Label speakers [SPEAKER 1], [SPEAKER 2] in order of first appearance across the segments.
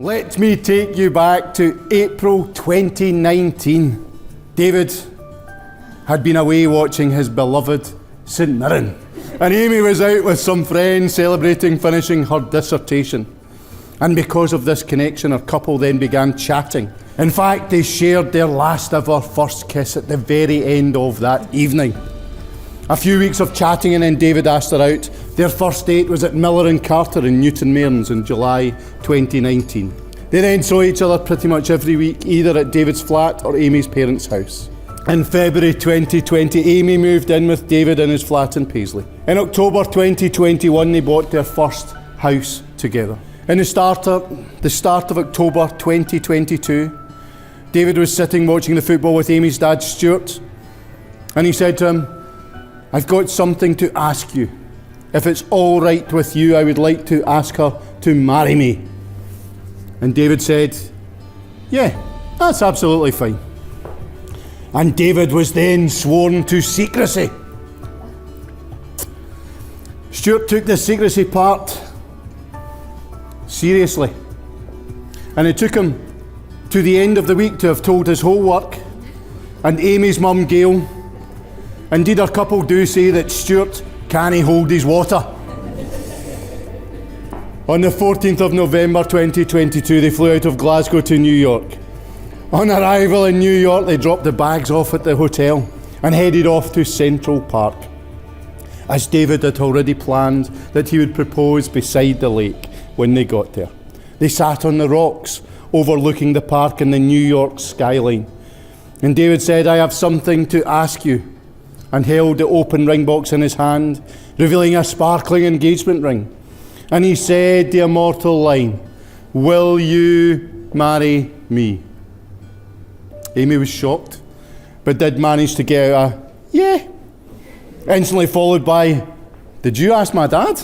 [SPEAKER 1] Let me take you back to April 2019. David had been away watching his beloved St Mirren, and Amy was out with some friends celebrating finishing her dissertation. And because of this connection, our couple then began chatting. In fact, they shared their last ever first kiss at the very end of that evening. A few weeks of chatting and then David asked her out. Their first date was at Miller & Carter in Newton Mearns in July 2019. They then saw each other pretty much every week, either at David's flat or Amy's parents' house. In February 2020, Amy moved in with David in his flat in Paisley. In October 2021, they bought their first house together. In the start of October 2022, David was sitting watching the football with Amy's dad, Stuart, and he said to him, "I've got something to ask you. If it's all right with you, I would like to ask her to marry me." And David said, "Yeah, that's absolutely fine." And David was then sworn to secrecy. Stuart took the secrecy part seriously, and it took him to the end of the week to have told his whole work and Amy's mum Gail. Indeed, our couple do say that Stuart can't hold his water. On the 14th of November 2022, they flew out of Glasgow to New York. On arrival in New York, they dropped the bags off at the hotel and headed off to Central Park, as David had already planned that he would propose beside the lake when they got there. They sat on the rocks overlooking the park and the New York skyline. And David said, "I have something to ask you," and held the open ring box in his hand, revealing a sparkling engagement ring. And he said the immortal line, "Will you marry me?" Amy was shocked, but did manage to get out a "yeah," instantly followed by, "Did you ask my dad?"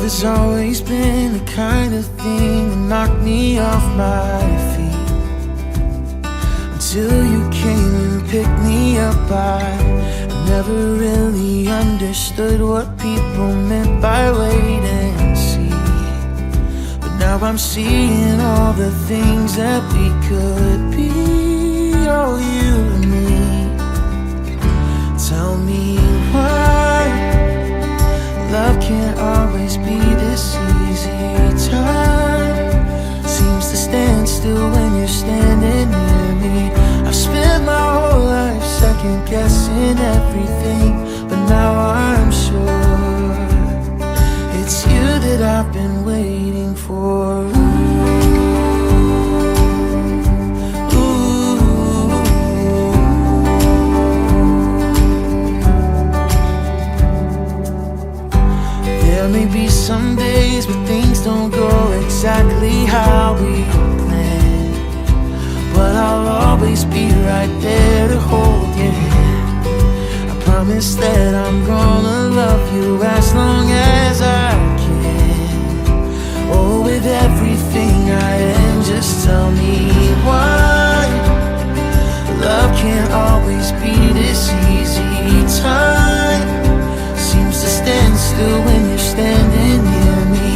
[SPEAKER 2] Has always been the kind of thing that knocked me off my feet. Until you came and picked me up, I never really understood what people meant by wait and see. But now I'm seeing all the things that we could be, oh, you and me. Tell me why love can't always be this easy. Time seems to stand still when you're standing near me. I've spent my whole life second guessing everything, but now I'm sure it's you that I've been waiting for. There may be some days where things don't go exactly how we planned, but I'll always be right there to hold your hand. I promise that I'm gonna love you as long as I can. Oh, with everything I am, just tell me why love can't always be this easy. Time seems to stand still when you're standing near me.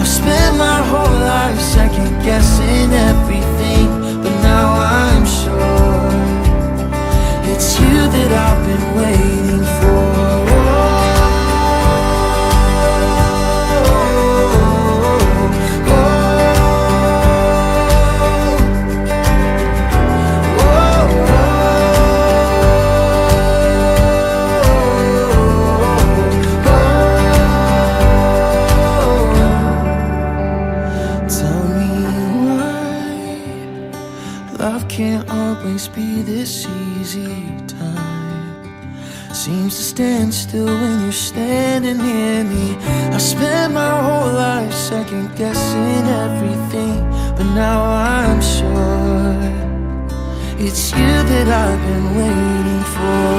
[SPEAKER 2] I've spent my whole life second guessing everything, but now I'm sure it's you that I've been waiting for. always be this easy. Time seems to stand still when you're standing near me. I spent my whole life second guessing everything, but now I'm sure it's you that I've been waiting for.